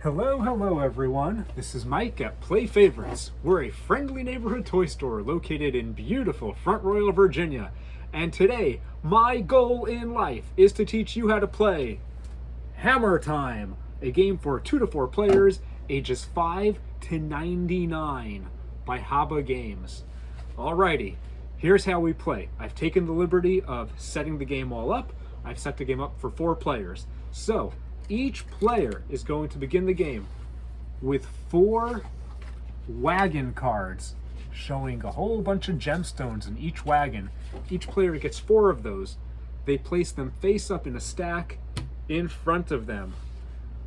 Hello everyone. This is Mike at Play Favorites. We're a friendly neighborhood toy store located in beautiful Front Royal, Virginia. And today, my goal in life is to teach you how to play Hammer Time, a game for 2 to 4 players, ages 5 to 99 by Haba Games. Alrighty, here's how we play. I've taken the liberty of setting the game all up. I've set the game up for 4 players. So, each player is going to begin the game with 4 wagon cards showing a whole bunch of gemstones in each wagon. Each player gets 4 of those. They place them face up in a stack in front of them.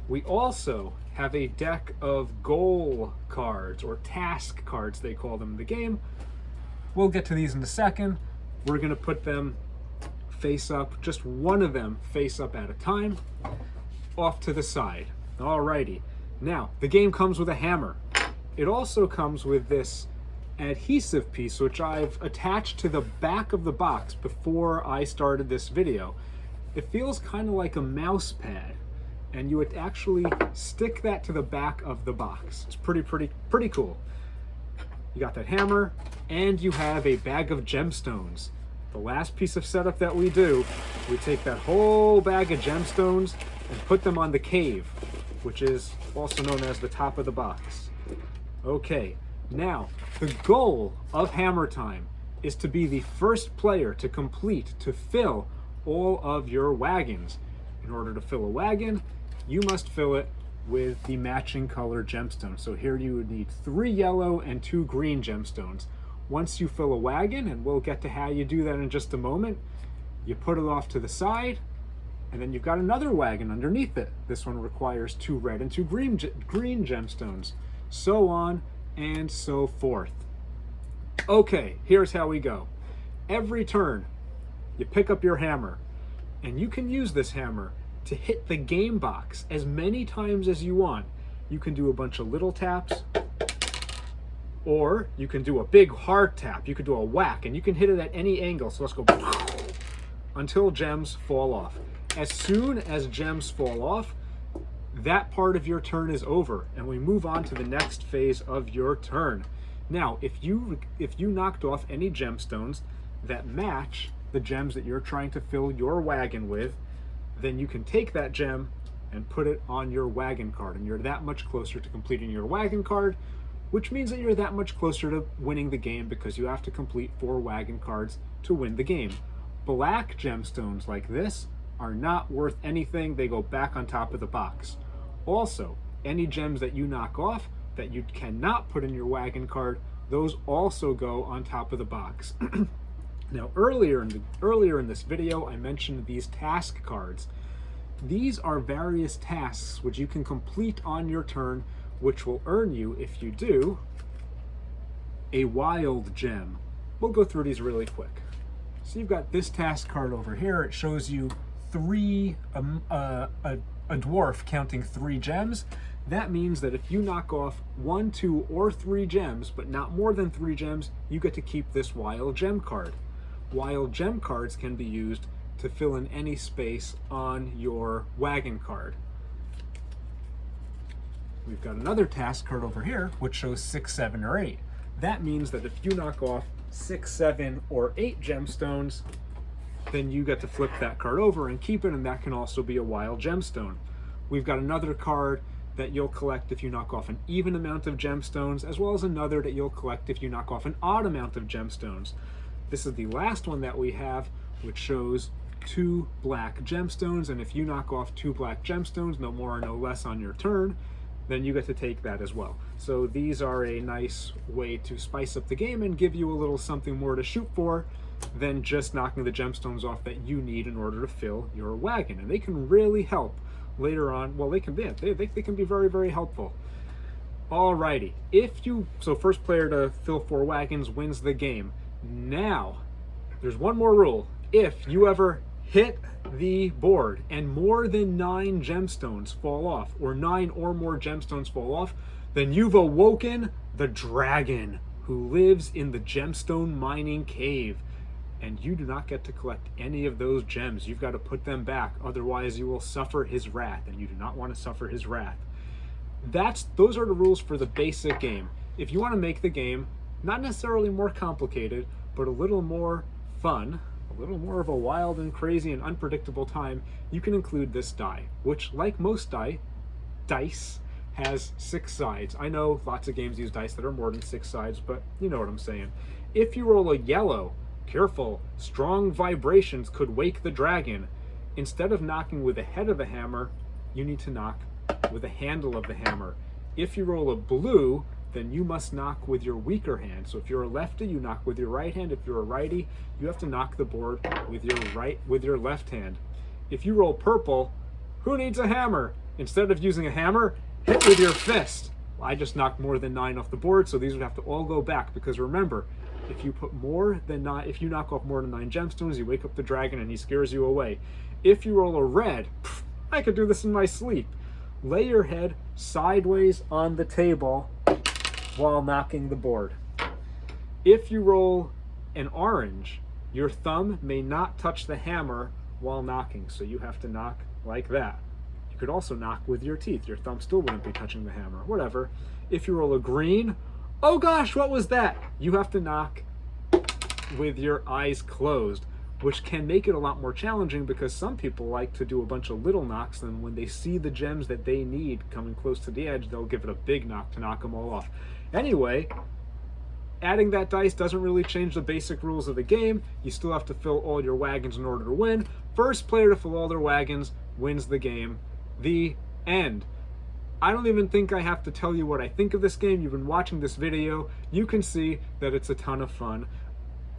We also have a deck of goal cards, or task cards they call them in the game. We'll get to these in a second. We're going to put them face up, just one of them face up at a time, off to the side. Alrighty. Now, the game comes with a hammer. It also comes with this adhesive piece, which I've attached to the back of the box before I started this video. It feels kind of like a mouse pad, and you would actually stick that to the back of the box. It's pretty cool. You got that hammer, and you have a bag of gemstones. The last piece of setup that we do, we take that whole bag of gemstones and put them on the cave, which is also known as the top of the box. Okay, now, the goal of Hammer Time is to be the first player to fill all of your wagons. In order to fill a wagon, you must fill it with the matching color gemstone. So here you would need 3 yellow and 2 green gemstones. Once you fill a wagon, and we'll get to how you do that in just a moment, you put it off to the side, and then you've got another wagon underneath it. This one requires 2 red and 2 green gemstones. So on and so forth. Okay, here's how we go. Every turn, you pick up your hammer, and you can use this hammer to hit the game box as many times as you want. You can do a bunch of little taps, or you can do a big hard tap. You can do a whack, and you can hit it at any angle. So let's go until gems fall off. As soon as gems fall off, that part of your turn is over, and we move on to the next phase of your turn. Now, if you knocked off any gemstones that match the gems that you're trying to fill your wagon with, then you can take that gem and put it on your wagon card, and you're that much closer to completing your wagon card, which means that you're that much closer to winning the game, because you have to complete 4 wagon cards to win the game. Black gemstones like this are not worth anything. They go back on top of the box. Also, any gems that you knock off that you cannot put in your wagon card, those also go on top of the box. Now, earlier in this video, I mentioned these task cards. These are various tasks which you can complete on your turn, which will earn you, if you do, a wild gem. We'll go through these really quick. So you've got this task card over here. It shows you a dwarf counting 3 gems. That means that if you knock off 1, 2, or 3 gems, but not more than 3 gems, you get to keep this wild gem card. Wild gem cards can be used to fill in any space on your wagon card. We've got another task card over here, which shows 6, 7, or 8. That means that if you knock off 6, 7, or 8 gemstones, then you get to flip that card over and keep it, and that can also be a wild gemstone. We've got another card that you'll collect if you knock off an even amount of gemstones, as well as another that you'll collect if you knock off an odd amount of gemstones. This is the last one that we have, which shows 2 black gemstones, and if you knock off 2 black gemstones, no more or no less on your turn, then you get to take that as well. So these are a nice way to spice up the game and give you a little something more to shoot for than just knocking the gemstones off that you need in order to fill your wagon. And they can really help later on. Well, they can be very, very helpful. Alrighty, so first player to fill 4 wagons wins the game. Now, there's one more rule. If you ever hit the board and more than 9 gemstones fall off, or 9 or more gemstones fall off, then you've awoken the dragon who lives in the gemstone mining cave. And you do not get to collect any of those gems. You've got to put them back, otherwise you will suffer his wrath, and you do not want to suffer his wrath. Those are the rules for the basic game. If you want to make the game not necessarily more complicated, but a little more fun, a little more of a wild and crazy and unpredictable time, you can include this die, which, like most dice, has 6 sides. I know lots of games use dice that are more than 6 sides, but you know what I'm saying. If you roll a yellow, careful, strong vibrations could wake the dragon. Instead of knocking with the head of the hammer, you need to knock with the handle of the hammer. If you roll a blue, then you must knock with your weaker hand. So if you're a lefty, you knock with your right hand. If you're a righty, you have to knock the board with your left hand. If you roll purple, who needs a hammer? Instead of using a hammer, hit with your fist. Well, I just knocked more than 9 off the board, so these would have to all go back, because remember, if you knock off more than 9 gemstones, you wake up the dragon and he scares you away. If you roll a red, I could do this in my sleep. Lay your head sideways on the table while knocking the board. If you roll an orange, your thumb may not touch the hammer while knocking, so you have to knock like that. You could also knock with your teeth. Your thumb still wouldn't be touching the hammer, whatever. If you roll a green, oh gosh, what was that? You have to knock with your eyes closed, which can make it a lot more challenging, because some people like to do a bunch of little knocks, and when they see the gems that they need coming close to the edge, they'll give it a big knock to knock them all off. Anyway, adding that dice doesn't really change the basic rules of the game. You still have to fill all your wagons in order to win. First player to fill all their wagons wins the game. The end. I don't even think I have to tell you what I think of this game. You've been watching this video. You can see that it's a ton of fun.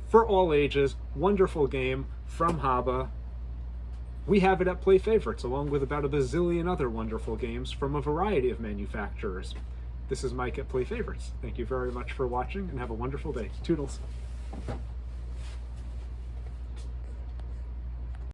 For all ages, wonderful game from Haba. We have it at Play Favorites, along with about a bazillion other wonderful games from a variety of manufacturers. This is Mike at Play Favorites. Thank you very much for watching, and have a wonderful day. Toodles.